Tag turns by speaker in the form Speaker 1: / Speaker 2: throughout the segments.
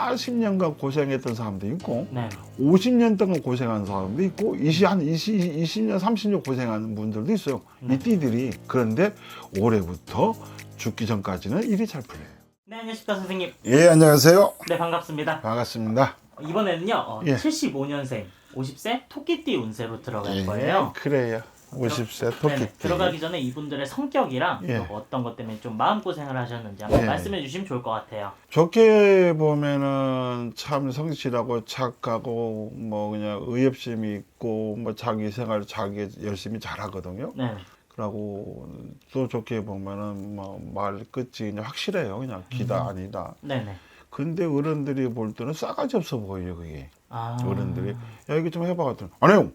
Speaker 1: 40년간 고생했던 사람도 있고
Speaker 2: 네.
Speaker 1: 50년 동안 고생한 사람도 있고 20년 30년 고생하는 분들도 있어요. 이 띠들이. 그런데 올해부터 죽기 전까지는 일이 잘 풀려요.
Speaker 2: 네, 안녕하십니까 선생님.
Speaker 1: 예, 안녕하세요.
Speaker 2: 네, 반갑습니다.
Speaker 1: 반갑습니다.
Speaker 2: 이번에는요,
Speaker 1: 예.
Speaker 2: 75년생 50세 토끼띠 운세로 들어갈
Speaker 1: 예,
Speaker 2: 거예요.
Speaker 1: 그래요. 50세
Speaker 2: 네네,
Speaker 1: 토끼띠.
Speaker 2: 들어가기 전에 이분들의 성격이랑
Speaker 1: 예.
Speaker 2: 또 어떤 것 때문에 좀 마음고생을 하셨는지 한번
Speaker 1: 예.
Speaker 2: 말씀해 주시면 좋을 것 같아요.
Speaker 1: 좋게 보면은 참 성실하고 착하고 뭐 그냥 의협심이 있고 뭐 자기 생활 자기 열심히 잘하거든요.
Speaker 2: 네.
Speaker 1: 그러고 또 좋게 보면은 뭐 말 끝이 그냥 확실해요. 그냥 기다 아니다.
Speaker 2: 네네.
Speaker 1: 근데 어른들이 볼 때는 싸가지 없어 보여요, 그게.
Speaker 2: 아.
Speaker 1: 어른들이 야 이거 좀 해봐 같더니 안 해요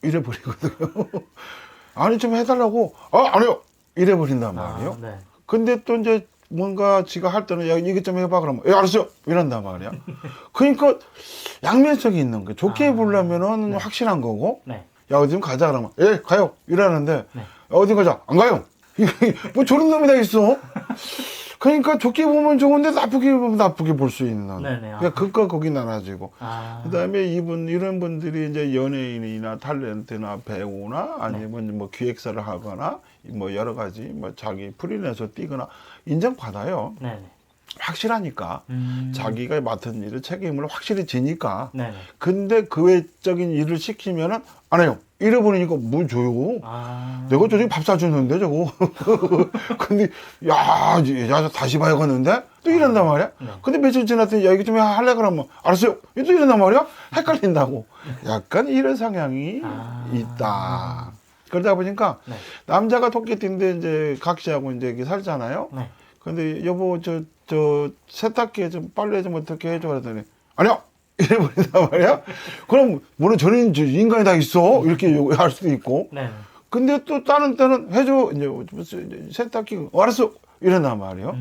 Speaker 1: 이래 버리거든요. 아니 좀 해달라고 안 해요 이래 버린단 말이에요.
Speaker 2: 아, 네.
Speaker 1: 근데 또 이제 뭔가 지가 할 때는 야 이거 좀 해봐 그러면 예 알았어요 이런단 말이야. 그러니까 양면성이 있는 거예요. 좋게 보려면은
Speaker 2: 네.
Speaker 1: 확실한 거고
Speaker 2: 네.
Speaker 1: 야 어디 좀 가자 그러면 예 가요 이러는데
Speaker 2: 네.
Speaker 1: 야, 어디 가자 안 가요. 뭐 저런 놈이 다 있어. 그러니까 좋게 보면 좋은데 나쁘게 보면 나쁘게 볼 수 있는.
Speaker 2: 네네.
Speaker 1: 그러니까 극과 극이 나눠지고.
Speaker 2: 아.
Speaker 1: 그다음에 이런 분들이 이제 연예인이나 탤런트나 배우나 아니면 뭐 기획사를 하거나 뭐 여러 가지 뭐 자기 프리랜서 뛰거나 인정받아요.
Speaker 2: 네네.
Speaker 1: 확실하니까 자기가 맡은 일을 책임을 확실히 지니까.
Speaker 2: 네네.
Speaker 1: 근데 그 외적인 일을 시키면은 안 해요. 잃어버리니까 뭘 줘요?
Speaker 2: 아.
Speaker 1: 내가 저기 밥 사주는데 저거. 근데 야 다시 봐야겠는데 또 이런단 말이야.
Speaker 2: 네.
Speaker 1: 근데 며칠 지났더니 야 이거 좀 할래 그러면 알았어요. 또 이런단 말이야. 헷갈린다고. 약간 이런 성향이 있다. 그러다 보니까
Speaker 2: 네.
Speaker 1: 남자가 토끼띠인데 이제 각시하고 이제 이렇게 살잖아요.
Speaker 2: 네.
Speaker 1: 근데 여보 저 세탁기에 좀 빨래 좀 어떻게 해줘 그랬더니 아니야 이래버린단 말이야. 그럼 뭐는 저런 인간이 다 있어 이렇게 할 수도 있고.
Speaker 2: 네.
Speaker 1: 근데 또 다른 때는 해줘 이제 세탁기 알았어 이런단 말이에요.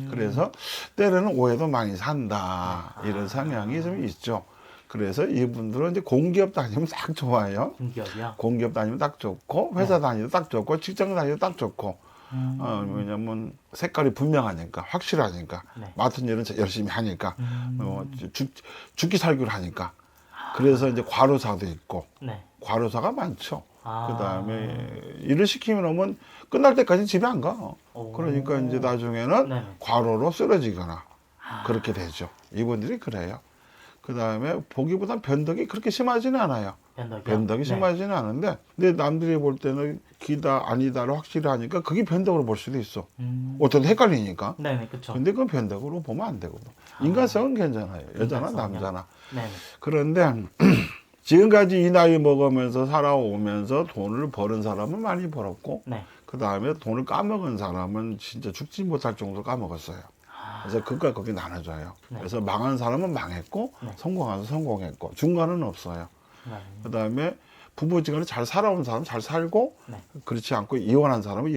Speaker 1: 그래서 때로는 오해도 많이 산다 이런 성향이 좀 있죠. 그래서 이분들은 이제 공기업 다니면 딱 좋아요.
Speaker 2: 공기업이요?
Speaker 1: 공기업 다니면 딱 좋고 회사 다니도 딱 좋고 직장 다니도 딱 좋고. 왜냐면 색깔이 분명하니까 확실하니까
Speaker 2: 네.
Speaker 1: 맡은 일은 열심히 하니까 죽기 살기를 하니까. 그래서 이제 과로사도 있고
Speaker 2: 네.
Speaker 1: 과로사가 많죠.
Speaker 2: 아.
Speaker 1: 그다음에 일을 시키면 오면 끝날 때까지 집에 안 가.
Speaker 2: 오.
Speaker 1: 그러니까 이제 나중에는
Speaker 2: 네네.
Speaker 1: 과로로 쓰러지거나 그렇게 되죠. 이분들이 그래요. 그다음에 보기보단 변덕이 그렇게 심하지는 않아요.
Speaker 2: 변덕이요?
Speaker 1: 변덕이
Speaker 2: 네.
Speaker 1: 심하지는 않은데 근데 남들이 볼 때는 기다 아니다를 확실히 하니까 그게 변덕으로 볼 수도 있어. 어떤 헷갈리니까.
Speaker 2: 네네, 그쵸.
Speaker 1: 근데 그건 변덕으로 보면 안 되거든. 인간성은 괜찮아요. 여자나
Speaker 2: 인간성이요?
Speaker 1: 남자나.
Speaker 2: 네네.
Speaker 1: 그런데 지금까지 이 나이 먹으면서 살아오면서 돈을 버는 사람은 많이 벌었고
Speaker 2: 네.
Speaker 1: 그 다음에 돈을 까먹은 사람은 진짜 죽지 못할 정도로 까먹었어요. 그래서 그과 거기 나눠져요.
Speaker 2: 네.
Speaker 1: 그래서 망한 사람은 망했고
Speaker 2: 네.
Speaker 1: 성공한 사람은 성공했고 중간은 없어요.
Speaker 2: 네.
Speaker 1: 그 다음에 부부지간에 잘 살아온 사람은 잘 살고
Speaker 2: 네.
Speaker 1: 그렇지 않고 이혼한 사람은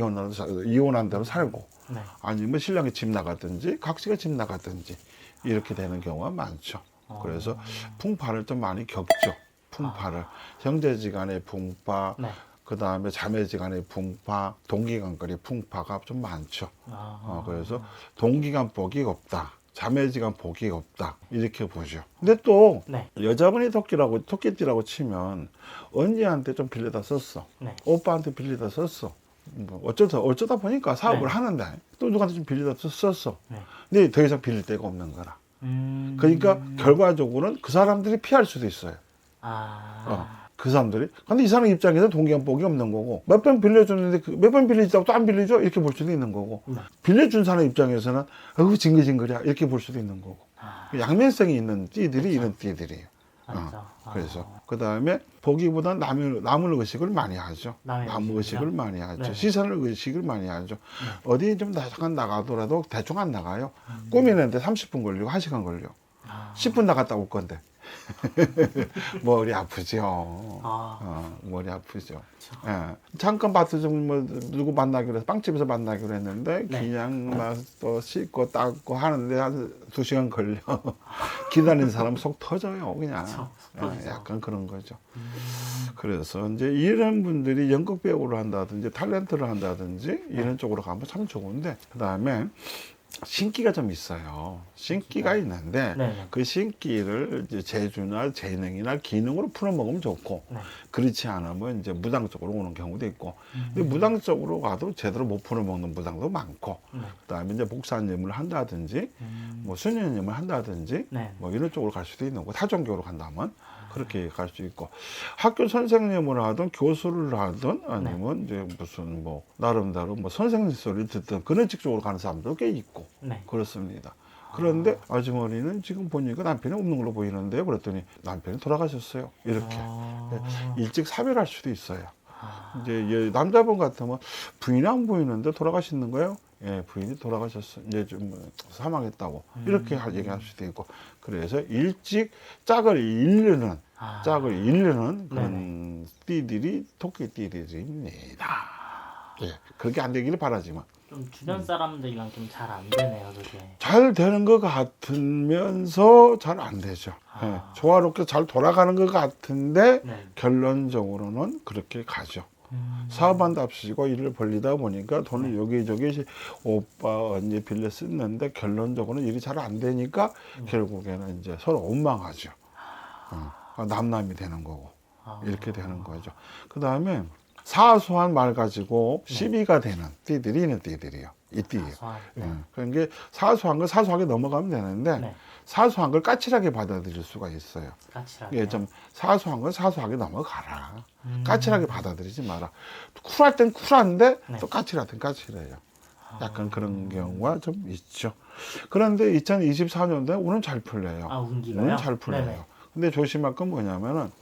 Speaker 1: 이혼한 대로 살고
Speaker 2: 네.
Speaker 1: 아니면 신랑이 집 나갔든지 각시가 집 나갔든지 이렇게 되는 경우가 많죠. 그래서 풍파를 좀 많이 겪죠. 풍파를 형제지간의 풍파,
Speaker 2: 네.
Speaker 1: 그 다음에 자매지간의 풍파, 동기간거리 풍파가 좀 많죠. 그래서 동기간 복이 없다. 자매지간 복이 없다 이렇게 보죠. 근데 또
Speaker 2: 네.
Speaker 1: 여자분이 토끼띠라고 치면 언니한테 좀 빌려다 썼어.
Speaker 2: 네.
Speaker 1: 오빠한테 빌려다 썼어. 뭐 어쩌다 보니까 사업을
Speaker 2: 네.
Speaker 1: 하는데 또 누구한테 좀 빌려다 썼어.
Speaker 2: 네.
Speaker 1: 근데 더 이상 빌릴 데가 없는 거라. 그러니까 결과적으로는 그 사람들이 피할 수도 있어요. 그 사람들이. 근데 이 사람 입장에서 동기간복이 없는 거고 몇 번 빌려줬는데 몇 번 빌려줬다고 또 안 빌려줘 이렇게 볼 수도 있는 거고 빌려준 사람 입장에서는 징글징글이야 이렇게 볼 수도 있는 거고 양면성이 있는 띠들이 이런 띠들이에요. 그래서 그 다음에 보기보다 남을 의식을 많이 하죠. 남의 의식을 많이 하죠.
Speaker 2: 네.
Speaker 1: 시선을 의식을 많이 하죠. 어디 좀 잠깐 나가더라도 대충 안 나가요. 꾸미는데 30분 걸리고 1시간 걸려. 10분 나갔다 올 건데. 머리 아프죠. 머리 아프죠. 예. 잠깐 봐도 좀 뭐 누구 만나기로 해서 빵집에서 만나기로 했는데
Speaker 2: 네.
Speaker 1: 그냥 막 또 씻고 닦고 하는데 한 2시간 걸려. 기다리는 사람 속 터져요, 그냥.
Speaker 2: 그쵸.
Speaker 1: 약간 그런 거죠. 그래서 이제 이런 분들이 연극 배우를 한다든지 탤런트를 한다든지 이런 쪽으로 가면 참 좋은데 그다음에 신기가 좀 있어요. 신기가 있는데
Speaker 2: 네네.
Speaker 1: 그 신기를 이제 재주나 재능이나 기능으로 풀어먹으면 좋고
Speaker 2: 네.
Speaker 1: 그렇지 않으면 이제 무당적으로 오는 경우도 있고 근데 무당적으로 가도 제대로 못 풀어먹는 무당도 많고
Speaker 2: 네.
Speaker 1: 그다음에 이제 목사님을 한다든지 뭐 수녀님을 한다든지
Speaker 2: 네.
Speaker 1: 뭐 이런 쪽으로 갈 수도 있는 거고 타종교로 간다면 그렇게 갈 수 있고 학교 선생님을 하든 교수를 하든 아니면 이제 무슨 뭐 나름대로 뭐 선생님 소리를 듣든 그런 직종으로 가는 사람도 꽤 있고
Speaker 2: 네.
Speaker 1: 그렇습니다. 그런데 아주머니는 지금 보니까 남편이 없는 걸로 보이는데요. 그랬더니 남편이 돌아가셨어요. 이렇게 일찍 사별할 수도 있어요. 이제 남자분 같으면 부인이 안 보이는데 돌아가시는 거예요. 예, 부인이 돌아가셨어. 이제 좀 사망했다고 이렇게 얘기할 수도 있고 그래서 일찍 짝을 잃는 그런 띠들이 토끼띠들입니다. 예, 그렇게 안 되기를 바라지만
Speaker 2: 좀 주변 사람들이랑 좀 잘 안 되네요, 그게.
Speaker 1: 잘 되는 것 같으면서 잘 안 되죠. 예, 조화롭게 잘 돌아가는 것 같은데
Speaker 2: 네.
Speaker 1: 결론적으로는 그렇게 가죠. 사업한답시고 일을 벌리다 보니까 돈을 여기저기 오빠 언니 빌려 쓰는데 결론적으로는 일이 잘 안 되니까 결국에는 이제 서로 원망하죠. 남남이 되는 거고 이렇게 되는 거죠. 그 다음에 사소한 말 가지고 시비가 되는 띠들이 있는 띠들이요. 이 띠예요. 그러니까 사소한 걸 사소하게 넘어가면 되는데
Speaker 2: 네.
Speaker 1: 사소한 걸 까칠하게 받아들일 수가 있어요.
Speaker 2: 까칠하게.
Speaker 1: 이게 좀 사소한 건 사소하게 넘어가라. 까칠하게 받아들이지 마라. 쿨할 땐 쿨한데 또 까칠할 땐 까칠해요. 약간 그런 경우가 좀 있죠. 그런데 2024년도에 운은 잘 풀려요.
Speaker 2: 운기가요?
Speaker 1: 운은 잘 풀려요.
Speaker 2: 네네.
Speaker 1: 근데 조심할 건 뭐냐면은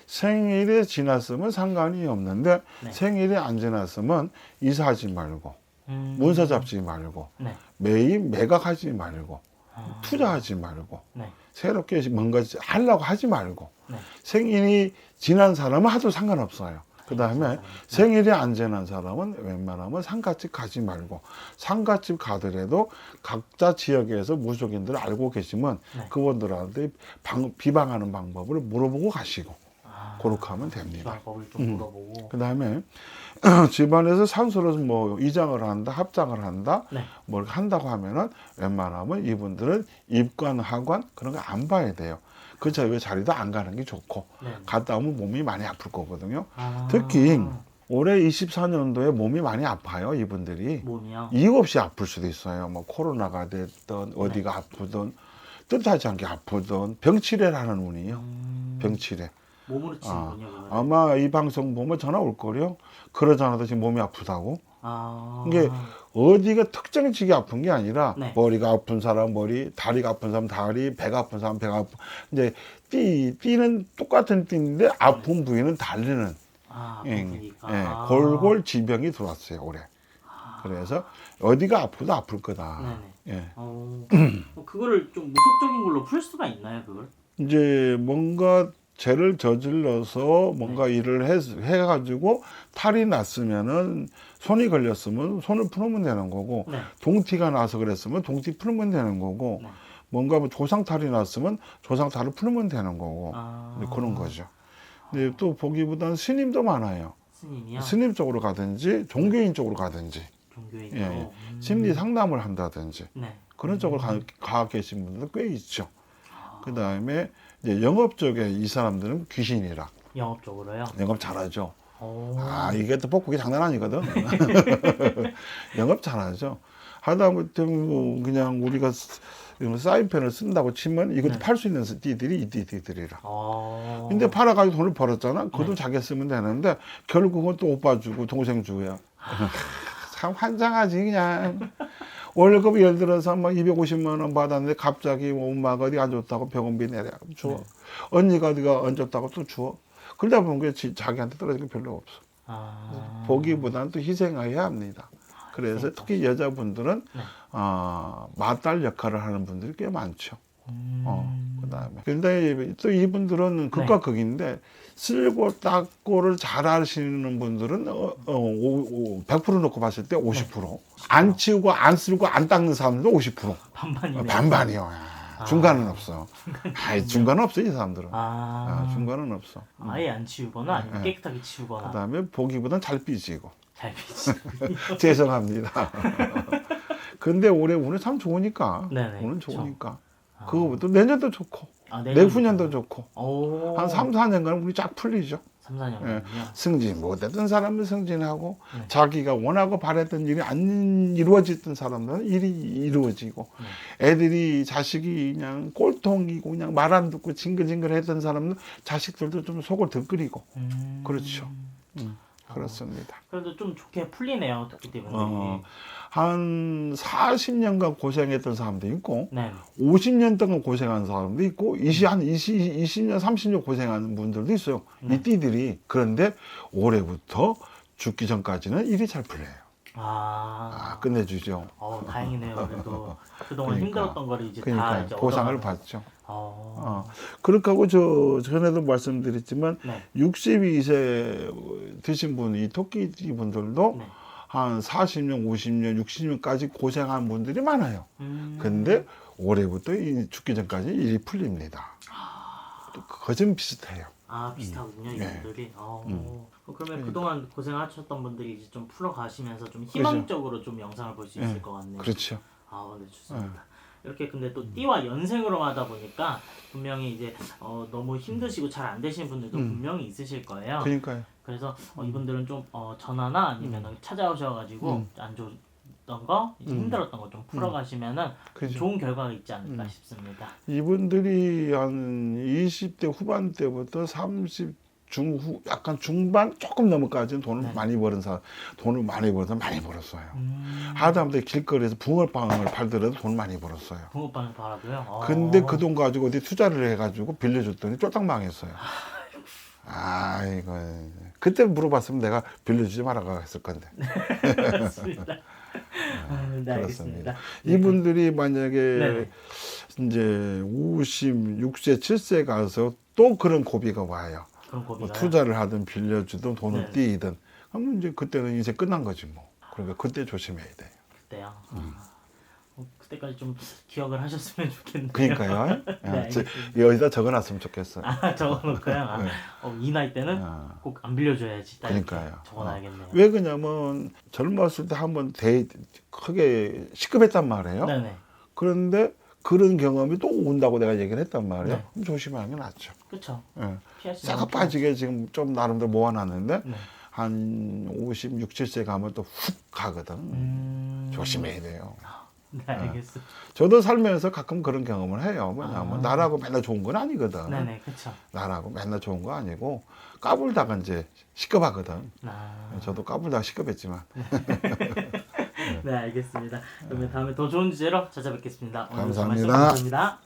Speaker 1: 생일이 지났으면 상관이 없는데 생일이 안 지났으면 이사하지 말고 문서 잡지 말고
Speaker 2: 네.
Speaker 1: 매일 매각하지 말고 투자하지 말고
Speaker 2: 네.
Speaker 1: 새롭게 뭔가 하려고 하지 말고
Speaker 2: 네.
Speaker 1: 생일이 지난 사람은 하도 상관없어요. 그 다음에 생일이 안 지난 사람은 웬만하면 상가집 가지 말고 상가집 가더라도 각자 지역에서 무속인들 알고 계시면 그분들한테 비방하는 방법을 물어보고 가시고 그렇게 하면 됩니다.
Speaker 2: 비방법을 좀 물어보고.
Speaker 1: 그 다음에 집안에서 산소로 뭐 이장을 한다, 합장을 한다, 뭘 한다고 하면은 웬만하면 이분들은 입관, 하관 그런 거 안 봐야 돼요. 그 자리도 안 가는 게 좋고 갔다 오면 몸이 많이 아플 거거든요. 특히 올해 24년도에 몸이 많이 아파요, 이분들이.
Speaker 2: 몸이요?
Speaker 1: 이유 없이 아플 수도 있어요. 뭐 코로나가 됐든 어디가 아프든 뜻하지 않게 아프든 병치레를 하는 운이요. 병치레.
Speaker 2: 몸으로 치는군요. 그거는.
Speaker 1: 아마 이 방송 보면 전화 올 거요. 그러지 않아도 지금 몸이 아프다고. 이게 어디가 특정지게 아픈 게 아니라 머리가 아픈 사람 머리, 다리가 아픈 사람 다리, 배가 아픈 사람 배가 아픈. 이제 띠는 똑같은 띠인데 아픈 부위는 다르는. 골골 질병이 들어왔어요 올해. 그래서 어디가 아프도 아플 거다. 예.
Speaker 2: 그거를 좀 무속적인 걸로 풀 수가 있나요, 그걸?
Speaker 1: 이제 뭔가 죄를 저질러서 뭔가 일을 해가지고 탈이 났으면은 손이 걸렸으면 손을 풀면 되는 거고 동티가 나서 그랬으면 동티 풀면 되는 거고 뭔가 뭐 조상탈이 났으면 조상탈을 풀면 되는 거고 그런 거죠. 근데 또 보기보다는 스님도 많아요.
Speaker 2: 스님이요?
Speaker 1: 스님 쪽으로 가든지 종교인 쪽으로 가든지
Speaker 2: 종교인으로?
Speaker 1: 예, 심리 상담을 한다든지 그런 쪽으로 가 계신 분들도 꽤 있죠. 그 다음에 이제 영업 쪽에 이 사람들은 귀신이라.
Speaker 2: 영업 쪽으로요?
Speaker 1: 영업 잘하죠. 이게 또 복국이 장난 아니거든. 영업 잘하죠. 하다못해 뭐 그냥 우리가 사인펜을 쓴다고 치면 이것도 팔 수 있는 띠들이 이 띠들이라. 근데 팔아가지고 돈을 벌었잖아. 그 돈 자기 쓰면 되는데 결국은 또 오빠 주고 동생 주고요. 참 환장하지 그냥. 월급 예를 들어서 막 250만 원 받았는데 갑자기 엄마가 어디 안 좋다고 병원비 내려 줘. 언니가 어디가 안 좋다고 또 줘. 그러다 보니까 자기한테 떨어지는 게 별로 없어. 보기보다는 또 희생해야 합니다. 그래서 특히 여자분들은 맏딸 역할을 하는 분들이 꽤 많죠. 그다음에 근데 또 이분들은 극과 극인데 쓸고 닦고를 잘 하시는 분들은 100% 놓고 봤을 때 50%. 안 치우고 안 쓸고 안 닦는 사람들도 50%.
Speaker 2: 반반이네요.
Speaker 1: 반반이요. 중간은 없어. 중간은 없어 이 사람들은. 중간은 없어.
Speaker 2: 아예 안 치우거나 아니면 깨끗하게 치우거나.
Speaker 1: 그다음에 보기보단 잘 삐지고.
Speaker 2: 잘 삐지고.
Speaker 1: 죄송합니다. 근데 올해 운이 참 좋으니까.
Speaker 2: 네네,
Speaker 1: 운은
Speaker 2: 그쵸.
Speaker 1: 좋으니까.
Speaker 2: 아.
Speaker 1: 그거부터 내년도 좋고. 내후년도 좋고.
Speaker 2: 오.
Speaker 1: 한 3, 4년간 운이 쫙 풀리죠.
Speaker 2: 3, 4년이요.
Speaker 1: 예. 승진 못했던 사람은 승진하고
Speaker 2: 네.
Speaker 1: 자기가 원하고 바랬던 일이 안 이루어지던 사람들은 일이 이루어지고 애들이 자식이 그냥 꼴통이고 그냥 말 안 듣고 징글징글 했던 사람은 자식들도 좀 속을 더 끓이고 그렇죠. 그렇습니다.
Speaker 2: 그래도 좀 좋게 풀리네요, 토끼띠분들이.
Speaker 1: 한 40년간 고생했던 사람도 있고
Speaker 2: 네.
Speaker 1: 50년 동안 고생한 사람도 있고 20년, 30년 고생하는 분들도 있어요. 이 띠들이. 그런데 올해부터 죽기 전까지는 일이 잘 풀려요. 끝내주죠.
Speaker 2: 다행이네요. 그래도 그동안
Speaker 1: 그러니까.
Speaker 2: 힘들었던 거를 이제 다
Speaker 1: 그러니까
Speaker 2: 이제
Speaker 1: 보상을
Speaker 2: 얻어가는.
Speaker 1: 받죠.
Speaker 2: 어.
Speaker 1: 그렇게 하고 전에도 말씀드렸지만
Speaker 2: 네.
Speaker 1: 62세 드신 분, 이 토끼띠 분들도
Speaker 2: 네.
Speaker 1: 한 40년, 50년, 60년까지 고생한 분들이 많아요. 근데 올해부터 죽기 전까지 일이 풀립니다. 그거 좀 비슷해요.
Speaker 2: 비슷하군요,
Speaker 1: 네.
Speaker 2: 이분들이. 그러면 그동안 고생하셨던 분들이 이제 좀 풀어가시면서 좀 희망적으로 좀 영상을 볼 수 있을 것 같네요.
Speaker 1: 그렇죠.
Speaker 2: 네, 좋습니다. 이렇게 근데 또 띠와 연생으로 하다 보니까 분명히 이제 너무 힘드시고 잘 안 되시는 분들도 분명히 있으실 거예요.
Speaker 1: 그러니까요.
Speaker 2: 그래서 이분들은 좀 전화나 아니면 찾아오셔가지고 안 좋았던 거, 이제 힘들었던 거 좀 풀어가시면은
Speaker 1: 그죠.
Speaker 2: 좋은 결과가 있지 않을까 싶습니다.
Speaker 1: 이분들이 한 20대 후반 때부터 30 중후 약간 중반 조금 넘어까지는 돈을 많이 버는 사람, 돈을 많이 벌어서 많이 벌었어요. 하다못해 길거리에서 붕어빵을 팔더라도 돈 많이 벌었어요.
Speaker 2: 붕어빵을 팔아도요?
Speaker 1: 근데 그 돈 가지고 어디 투자를 해가지고 빌려줬더니 쫄딱 망했어요. 이거 그때 물어봤으면 내가 빌려주지 말아가 했을 건데.
Speaker 2: 그렇습니다. 네, 알겠습니다.
Speaker 1: 이분들이 만약에
Speaker 2: 네네.
Speaker 1: 이제 56세, 7세 가서 또 그런 고비가 와요.
Speaker 2: 그런 고비가요?
Speaker 1: 투자를 하든 빌려주든 돈을
Speaker 2: 네.
Speaker 1: 띄이든 그러면 이제 그때는 인생 끝난 거지 뭐. 그러니까 그때 조심해야 돼요.
Speaker 2: 그때요? 그때까지 좀 기억을 하셨으면 좋겠네요.
Speaker 1: 그러니까요.
Speaker 2: 네, 알겠습니다.
Speaker 1: 여기다 적어놨으면 좋겠어요.
Speaker 2: 적어놓을까요?
Speaker 1: 네.
Speaker 2: 이 나이 때는 꼭 안 빌려줘야지. 딱 이렇게
Speaker 1: 그러니까요.
Speaker 2: 적어놔야겠네요.
Speaker 1: 왜 그러냐면 젊었을 때 한번 크게 시급했단 말이에요.
Speaker 2: 네네.
Speaker 1: 그런데 그런 경험이 또 온다고 내가 얘기를 했단 말이에요.
Speaker 2: 네.
Speaker 1: 그럼 조심하는 게 낫죠.
Speaker 2: 그렇죠.
Speaker 1: 예.
Speaker 2: 피하시는
Speaker 1: 싹 빠지게 지금 좀 나름대로 모아놨는데
Speaker 2: 네.
Speaker 1: 한 56, 7세 가면 또 훅 가거든. 조심해야 돼요.
Speaker 2: 네, 알겠습니다.
Speaker 1: 저도 살면서 가끔 그런 경험을 해요. 뭐냐면 나라고 맨날 좋은 건 아니거든.
Speaker 2: 네네, 그렇죠.
Speaker 1: 나라고 맨날 좋은 거 아니고 까불다가 이제 시급하거든.
Speaker 2: 아,
Speaker 1: 저도 까불다가 시급했지만.
Speaker 2: 네, 알겠습니다. 그러면 다음에 더 좋은 주제로 찾아뵙겠습니다. 오늘
Speaker 1: 감사합니다.
Speaker 2: 말씀 감사합니다.